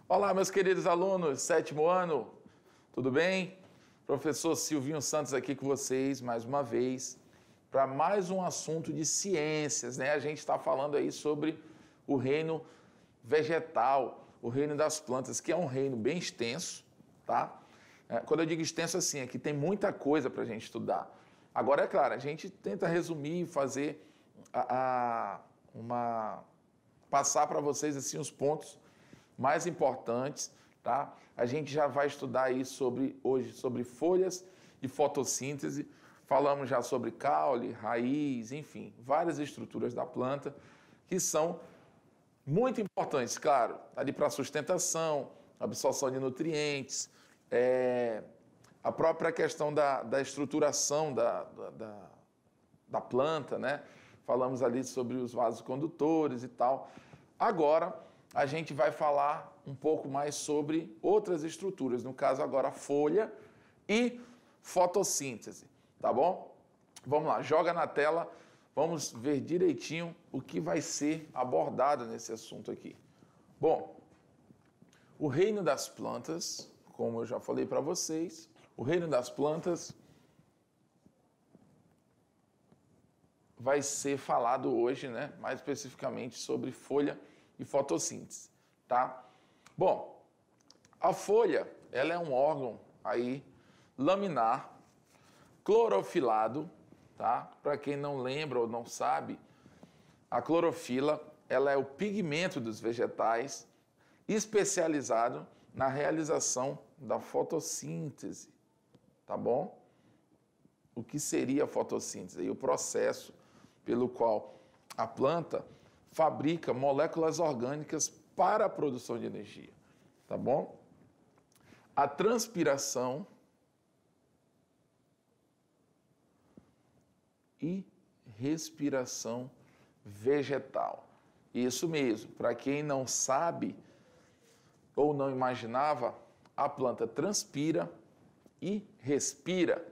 Olá, meus queridos alunos, sétimo ano, tudo bem? Professor Silvinho Santos aqui com vocês mais uma vez para mais um assunto de ciências, né? A gente está falando aí sobre o reino vegetal, o reino das plantas, que é um reino bem extenso, tá? Quando eu digo extenso assim, é que tem muita coisa para a gente estudar. Agora, é claro, a gente tenta resumir e fazer passar para vocês assim os pontos mais importantes, tá? A gente já vai estudar aí hoje sobre folhas e fotossíntese. Falamos já sobre caule, raiz, enfim, várias estruturas da planta que são muito importantes, claro, ali para a sustentação, absorção de nutrientes, a própria questão da estruturação da planta, né? Falamos ali sobre os vasos condutores e tal. Agora, a gente vai falar um pouco mais sobre outras estruturas, no caso agora folha e fotossíntese, tá bom? Vamos lá, joga na tela, vamos ver direitinho o que vai ser abordado nesse assunto aqui. Bom, o reino das plantas, como eu já falei para vocês, o reino das plantas vai ser falado hoje, né, mais especificamente sobre folha e fotossíntese, tá? Bom, a folha, ela é um órgão aí laminar, clorofilado, tá? Para quem não lembra ou não sabe, a clorofila, ela é o pigmento dos vegetais especializado na realização da fotossíntese, tá bom? O que seria a fotossíntese? E o processo pelo qual a planta fabrica moléculas orgânicas para a produção de energia, tá bom? A transpiração e respiração vegetal. Isso mesmo, para quem não sabe ou não imaginava, a planta transpira e respira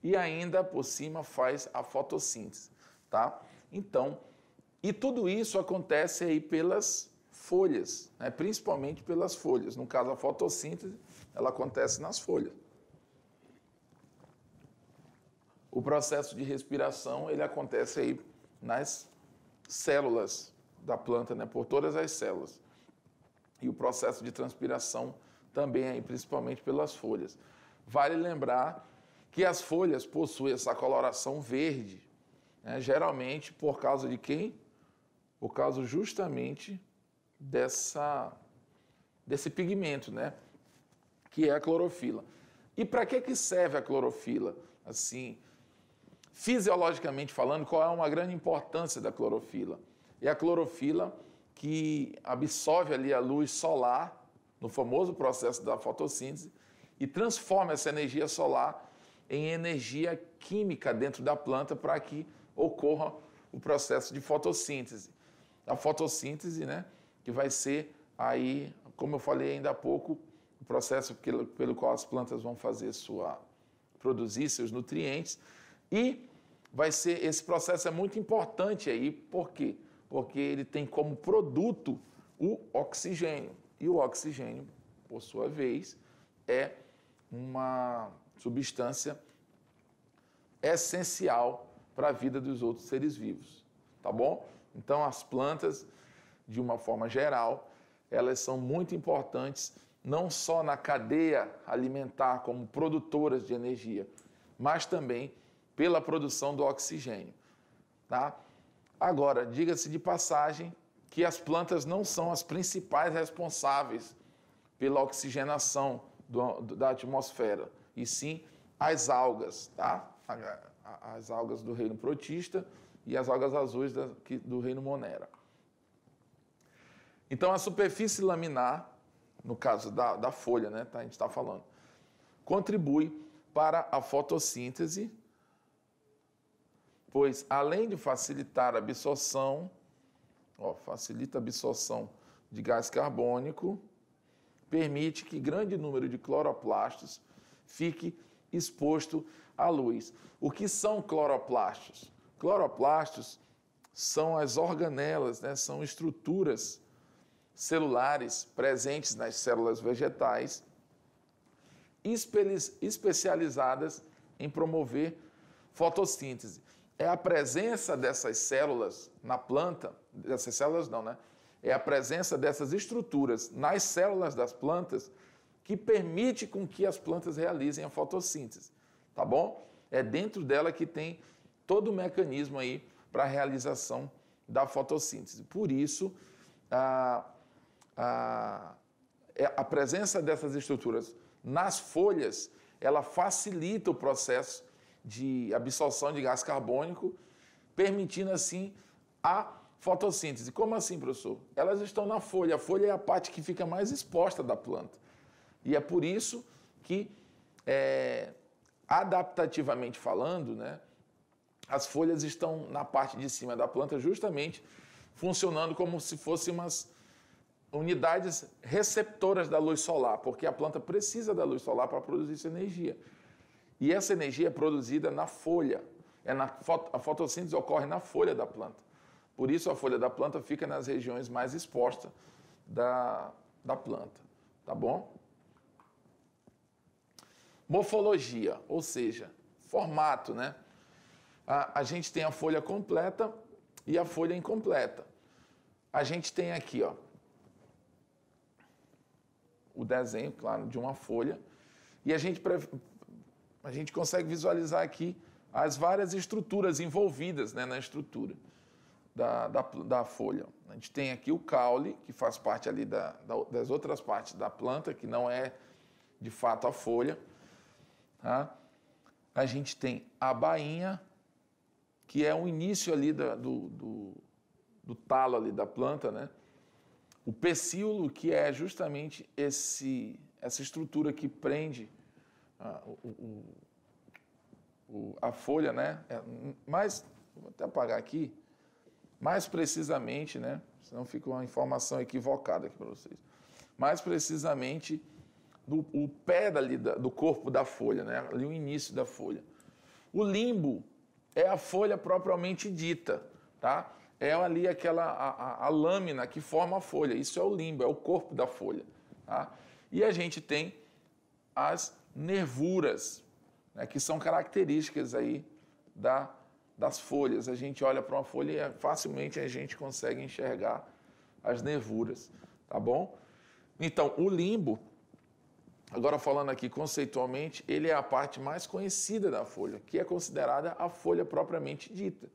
e ainda por cima faz a fotossíntese, tá? Então, e tudo isso acontece aí pelas folhas, né? Principalmente pelas folhas. No caso, a fotossíntese, ela acontece nas folhas. O processo de respiração, ele acontece aí nas células da planta, né? Por todas as células. E o processo de transpiração também aí, principalmente pelas folhas. Vale lembrar que as folhas possuem essa coloração verde, né? Geralmente por causa de quem? Por causa justamente desse pigmento, né? Que é a clorofila. E para que serve a clorofila? Assim, fisiologicamente falando, qual é uma grande importância da clorofila? É a clorofila que absorve ali a luz solar no famoso processo da fotossíntese e transforma essa energia solar em energia química dentro da planta para que ocorra o processo de fotossíntese. A fotossíntese, né, que vai ser aí, como eu falei ainda há pouco, o processo pelo qual as plantas vão produzir seus nutrientes, e esse processo é muito importante aí, por quê? Porque ele tem como produto o oxigênio, e o oxigênio, por sua vez, é uma substância essencial para a vida dos outros seres vivos, tá bom? Então, as plantas, de uma forma geral, elas são muito importantes, não só na cadeia alimentar como produtoras de energia, mas também pela produção do oxigênio, tá? Agora, diga-se de passagem que as plantas não são as principais responsáveis pela oxigenação da atmosfera, e sim as algas, tá? As algas do reino protista e as algas azuis do reino monera. Então, a superfície laminar, no caso da folha, né, tá, a gente está falando, contribui para a fotossíntese, pois, além de facilitar a absorção, facilita a absorção de gás carbônico, permite que grande número de cloroplastos fique exposto à luz. O que são cloroplastos? Cloroplastos são as organelas, né? São estruturas celulares presentes nas células vegetais, especializadas em promover fotossíntese. É a presença dessas células na planta, dessas células não, né? É a presença dessas estruturas nas células das plantas que permite com que as plantas realizem a fotossíntese, tá bom? É dentro dela que tem todo o mecanismo aí para a realização da fotossíntese. Por isso, a presença dessas estruturas nas folhas, ela facilita o processo de absorção de gás carbônico, permitindo assim a fotossíntese. Como assim, professor? Elas estão na folha. A folha é a parte que fica mais exposta da planta. E é por isso que, adaptativamente falando, né, as folhas estão na parte de cima da planta justamente funcionando como se fossem umas unidades receptoras da luz solar, porque a planta precisa da luz solar para produzir essa energia. E essa energia é produzida na folha. A fotossíntese ocorre na folha da planta. Por isso a folha da planta fica nas regiões mais expostas da planta. Tá bom? Morfologia, ou seja, formato, né? A gente tem a folha completa e a folha incompleta. A gente tem aqui, ó, o desenho, claro, de uma folha, e a gente consegue visualizar aqui as várias estruturas envolvidas, né, na estrutura da folha. A gente tem aqui o caule, que faz parte ali das outras partes da planta, que não é de fato a folha. Tá? A gente tem a bainha, que é o início ali do talo ali da planta, né? O pecíolo, que é justamente essa estrutura que prende a folha, né? Vou até apagar aqui, mais precisamente, né? Senão fica uma informação equivocada aqui para vocês. Mais precisamente, o pé do corpo da folha, né? Ali o início da folha. O limbo é a folha propriamente dita, tá? É ali a lâmina que forma a folha. Isso é o limbo, é o corpo da folha. Tá? E a gente tem as nervuras, né, que são características aí das folhas. A gente olha para uma folha e facilmente a gente consegue enxergar as nervuras, tá bom? Então, o limbo, agora falando aqui conceitualmente, ele é a parte mais conhecida da folha, que é considerada a folha propriamente dita.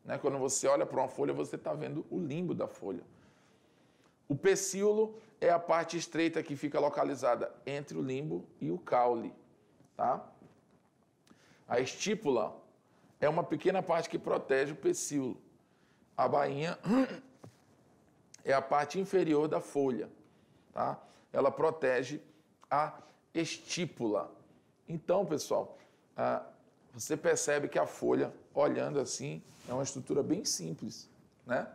Né? Quando você olha para uma folha, você está vendo o limbo da folha. O pecíolo é a parte estreita que fica localizada entre o limbo e o caule. Tá? A estípula é uma pequena parte que protege o pecíolo. A bainha é a parte inferior da folha. Tá? Ela protege a estípula. Então, pessoal, você percebe que a folha, olhando assim, é uma estrutura bem simples, né?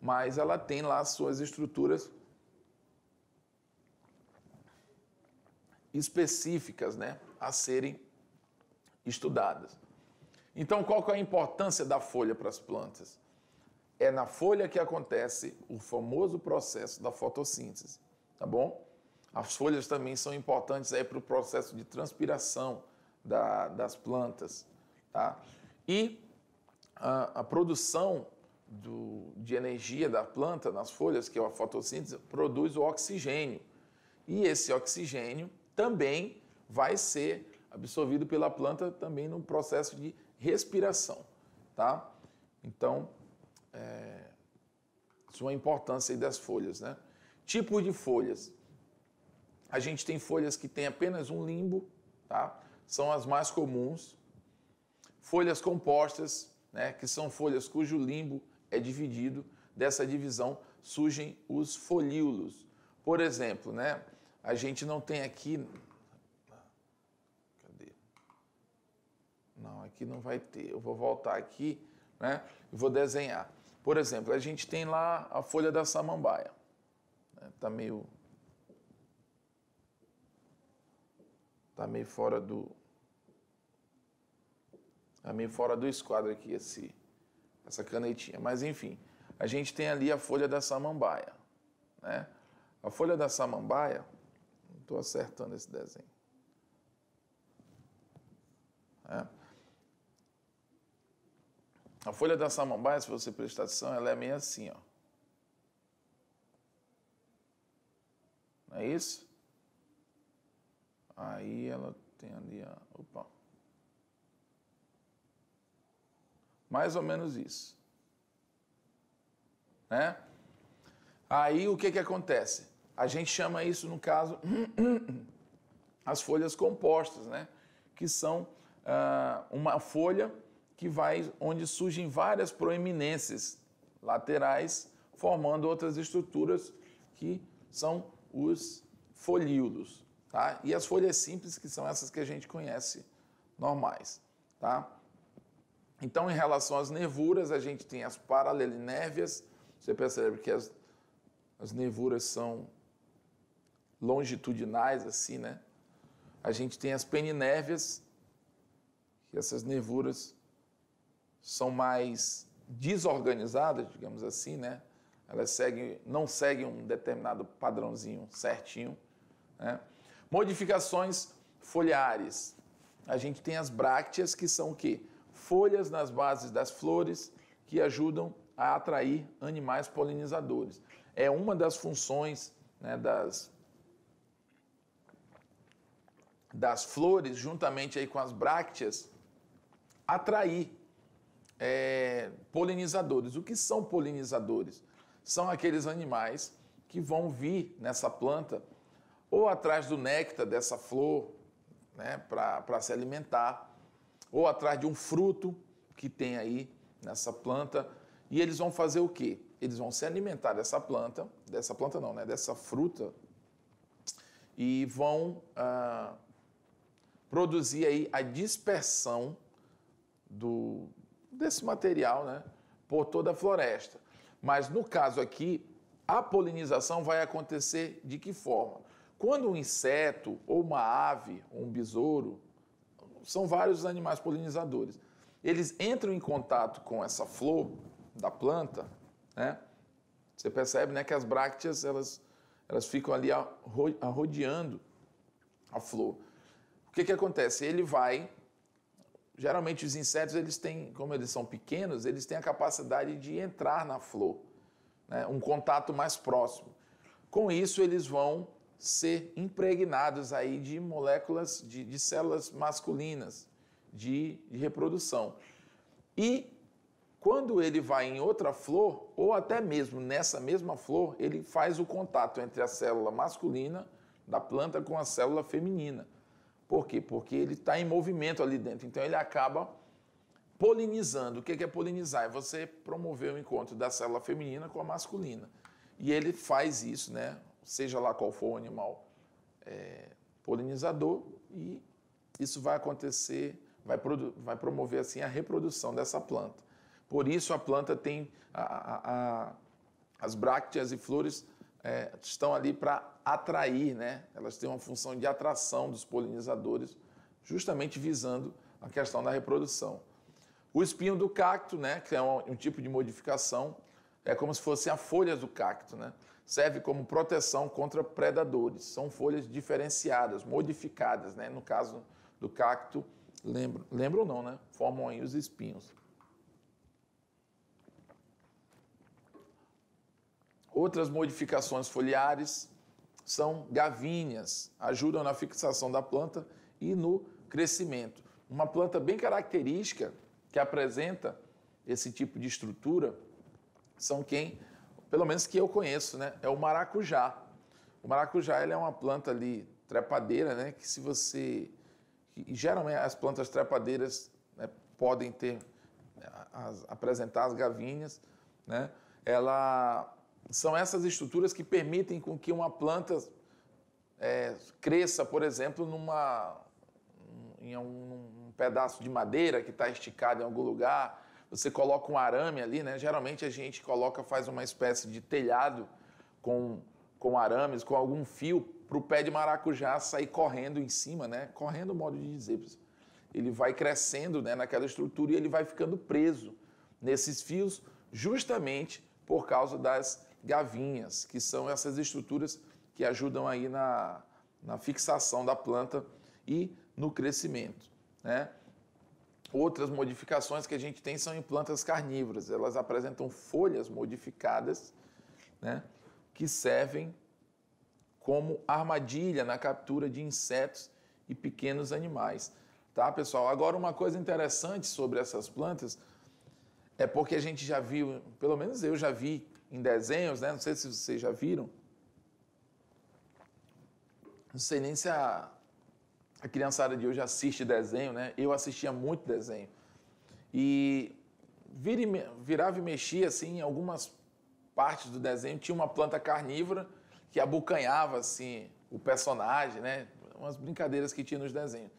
Mas ela tem lá as suas estruturas específicas, né, a serem estudadas. Então, qual que é a importância da folha para as plantas? É na folha que acontece o famoso processo da fotossíntese, tá bom? As folhas também são importantes aí para o processo de transpiração das plantas, tá? E a produção de energia da planta nas folhas, que é a fotossíntese, produz o oxigênio. E esse oxigênio também vai ser absorvido pela planta também no processo de respiração, tá? Então, isso é uma importância aí das folhas, né? Tipo de folhas. A gente tem folhas que têm apenas um limbo, tá? São as mais comuns. Folhas compostas, né, que são folhas cujo limbo é dividido. Dessa divisão surgem os folíolos. Por exemplo, né, a gente não tem aqui... Cadê? Não, aqui não vai ter. Eu vou voltar aqui, né, e vou desenhar. Por exemplo, a gente tem lá a folha da samambaia. Está meio fora do... Está meio fora do esquadro aqui essa canetinha. Mas, enfim, a gente tem ali a folha da samambaia. né? A folha da samambaia, não estou acertando esse desenho. A folha da samambaia, se você prestar atenção, ela é meio assim, ó. Não é isso? Aí ela tem ali a... Opa. Mais ou menos isso. Né? Aí o que acontece? A gente chama isso, no caso, as folhas compostas, né? Que são uma folha que vai, onde surgem várias proeminências laterais, formando outras estruturas que são os folíolos, tá? E as folhas simples, que são essas que a gente conhece normais, tá? Então, em relação às nervuras, a gente tem as paralelinérvias. Você percebe que as nervuras são longitudinais, assim, né? A gente tem as peninérvias, que essas nervuras são mais desorganizadas, digamos assim, né? Elas não seguem um determinado padrãozinho certinho, né? Modificações foliares. A gente tem as brácteas, que são o quê? Folhas nas bases das flores que ajudam a atrair animais polinizadores. É uma das funções, né, das flores, juntamente aí com as brácteas, atrair polinizadores. O que são polinizadores? São aqueles animais que vão vir nessa planta ou atrás do néctar dessa flor, né, para se alimentar, ou atrás de um fruto que tem aí nessa planta, e eles vão fazer o quê? Eles vão se alimentar dessa planta não, né, dessa fruta, e vão produzir aí a dispersão desse material, né, por toda a floresta. Mas no caso aqui, a polinização vai acontecer de que forma? Quando um inseto, ou uma ave, ou um besouro, são vários animais polinizadores, eles entram em contato com essa flor da planta, né? Você percebe, né, que as brácteas elas ficam ali rodeando a flor. O que acontece? Geralmente os insetos, eles têm, como eles são pequenos, eles têm a capacidade de entrar na flor, né? Um contato mais próximo. Com isso, eles vão ser impregnados aí de moléculas, de células masculinas, de reprodução. E quando ele vai em outra flor, ou até mesmo nessa mesma flor, ele faz o contato entre a célula masculina da planta com a célula feminina. Por quê? Porque ele está em movimento ali dentro. Então, ele acaba polinizando. O que é polinizar? É você promover o encontro da célula feminina com a masculina. E ele faz isso, né? Seja lá qual for o animal polinizador, e isso vai acontecer, vai promover assim a reprodução dessa planta. Por isso a planta tem as brácteas e flores estão ali para atrair, né? Elas têm uma função de atração dos polinizadores, justamente visando a questão da reprodução. O espinho do cacto, né, que é um tipo de modificação, é como se fossem as folhas do cacto, né? Serve como proteção contra predadores. São folhas diferenciadas, modificadas, né? No caso do cacto, lembram não, né? Formam aí os espinhos. Outras modificações foliares são gavíneas, ajudam na fixação da planta e no crescimento. Uma planta bem característica que apresenta esse tipo de estrutura são pelo menos que eu conheço, né, é o maracujá. O maracujá, ele é uma planta ali trepadeira, né, que geralmente as plantas trepadeiras, né, podem apresentar as gavíneas, né? São essas estruturas que permitem com que uma planta cresça, por exemplo, em um pedaço de madeira que está esticado em algum lugar. Você coloca um arame ali, né? Geralmente a gente faz uma espécie de telhado com arames, com algum fio, para o pé de maracujá sair correndo em cima, né? Correndo, modo de dizer. Ele vai crescendo, né, naquela estrutura, e ele vai ficando preso nesses fios, justamente por causa das gavinhas, que são essas estruturas que ajudam aí na fixação da planta e no crescimento, né? Outras modificações que a gente tem são em plantas carnívoras. Elas apresentam folhas modificadas, né, que servem como armadilha na captura de insetos e pequenos animais. Tá, pessoal? Agora, uma coisa interessante sobre essas plantas é porque a gente já viu, pelo menos eu já vi em desenhos, né? Não sei se vocês já viram. Não sei nem se a criançada de hoje assiste desenho, né? Eu assistia muito desenho. E virava e mexia, assim, em algumas partes do desenho, tinha uma planta carnívora que abocanhava, assim, o personagem, né? Umas brincadeiras que tinha nos desenhos.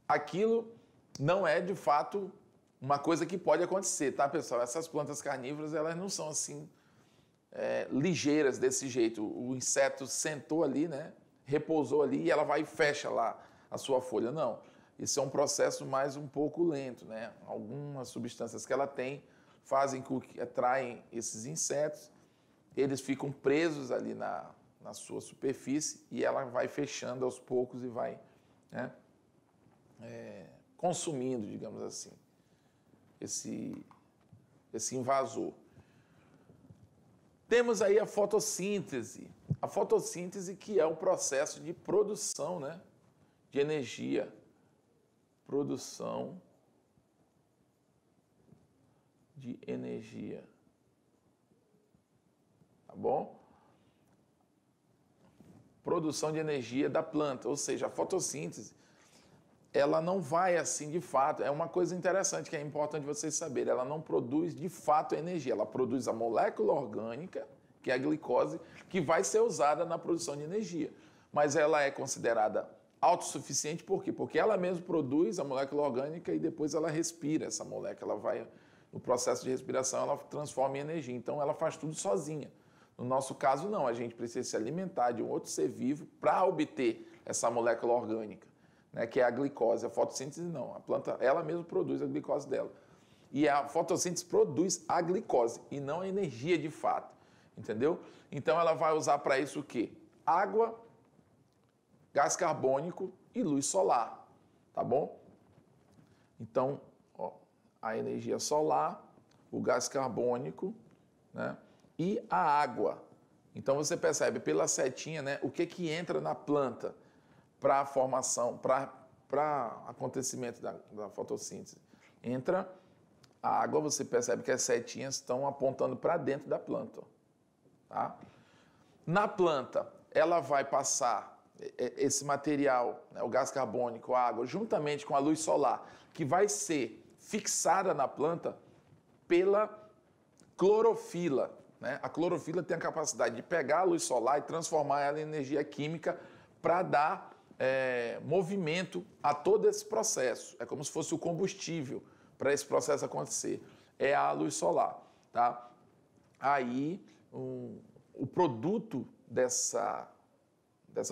Aquilo não é, de fato, uma coisa que pode acontecer, tá, pessoal? Essas plantas carnívoras, elas não são, assim, ligeiras desse jeito. O inseto sentou ali, né? Repousou ali e ela vai e fecha lá a sua folha. Não, isso é um processo mais um pouco lento, né? Algumas substâncias que ela tem fazem com que atraem esses insetos, eles ficam presos ali na sua superfície e ela vai fechando aos poucos e vai, né, consumindo, digamos assim, esse invasor. Temos aí a fotossíntese. A fotossíntese, que é o processo de produção, né, de energia. Produção de energia. Tá bom? Produção de energia da planta, ou seja, a fotossíntese, ela não vai assim de fato. É uma coisa interessante que é importante vocês saberem. Ela não produz de fato energia. Ela produz a molécula orgânica, que é a glicose, que vai ser usada na produção de energia. Mas ela é considerada autossuficiente por quê? Porque ela mesma produz a molécula orgânica e depois ela respira essa molécula. Ela vai, no processo de respiração, ela transforma em energia. Então, ela faz tudo sozinha. No nosso caso, não. A gente precisa se alimentar de um outro ser vivo para obter essa molécula orgânica, né, que é a glicose. A fotossíntese não. A planta, ela mesma produz a glicose dela. E a fotossíntese produz a glicose e não a energia de fato. Entendeu? Então, ela vai usar para isso o quê? Água, gás carbônico e luz solar. Tá bom? Então, ó, a energia solar, o gás carbônico, né, e a água. Então, você percebe pela setinha, né, o que entra na planta para a formação, para acontecimento da fotossíntese. Entra a água, você percebe que as setinhas estão apontando para dentro da planta. Ó, tá? Na planta, ela vai passar esse material, né, o gás carbônico, a água, juntamente com a luz solar, que vai ser fixada na planta pela clorofila. Né? A clorofila tem a capacidade de pegar a luz solar e transformar ela em energia química para dar movimento a todo esse processo. É como se fosse o combustível para esse processo acontecer. É a luz solar. Tá? Aí, o produto dessa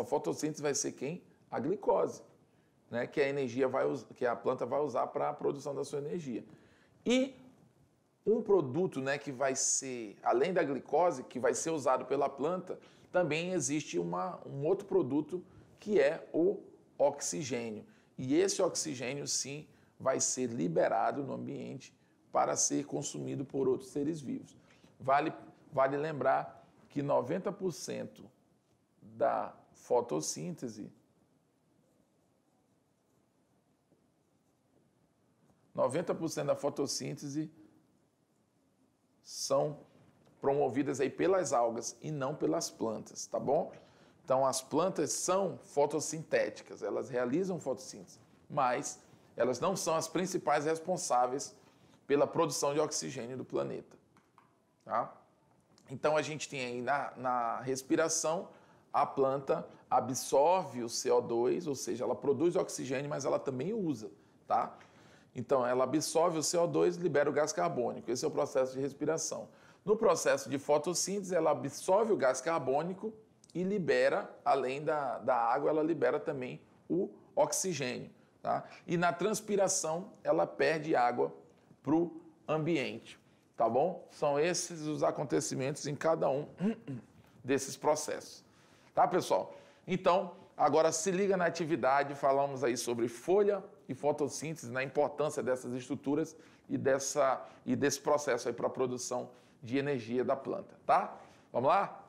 fotossíntese vai ser quem? A glicose, né? Que a energia que a planta vai usar para a produção da sua energia. E um produto, né, que vai ser, além da glicose, que vai ser usado pela planta, também existe um outro produto que é o oxigênio. E esse oxigênio, sim, vai ser liberado no ambiente para ser consumido por outros seres vivos. Vale lembrar que 90% da fotossíntese, 90% da fotossíntese são promovidas aí pelas algas e não pelas plantas, tá bom? Então, as plantas são fotossintéticas, elas realizam fotossíntese, mas elas não são as principais responsáveis pela produção de oxigênio do planeta, tá? Então, a gente tem aí na respiração, a planta absorve o CO2, ou seja, ela produz oxigênio, mas ela também usa, tá? Então, ela absorve o CO2 e libera o gás carbônico. Esse é o processo de respiração. No processo de fotossíntese, ela absorve o gás carbônico e libera, além da água, ela libera também o oxigênio. Tá? E na transpiração, ela perde água para o ambiente. tá bom? São esses os acontecimentos em cada um desses processos. Tá, pessoal? Então, agora se liga na atividade, falamos aí sobre folha e fotossíntese, na importância dessas estruturas e desse processo aí para a produção de energia da planta, tá? Vamos lá?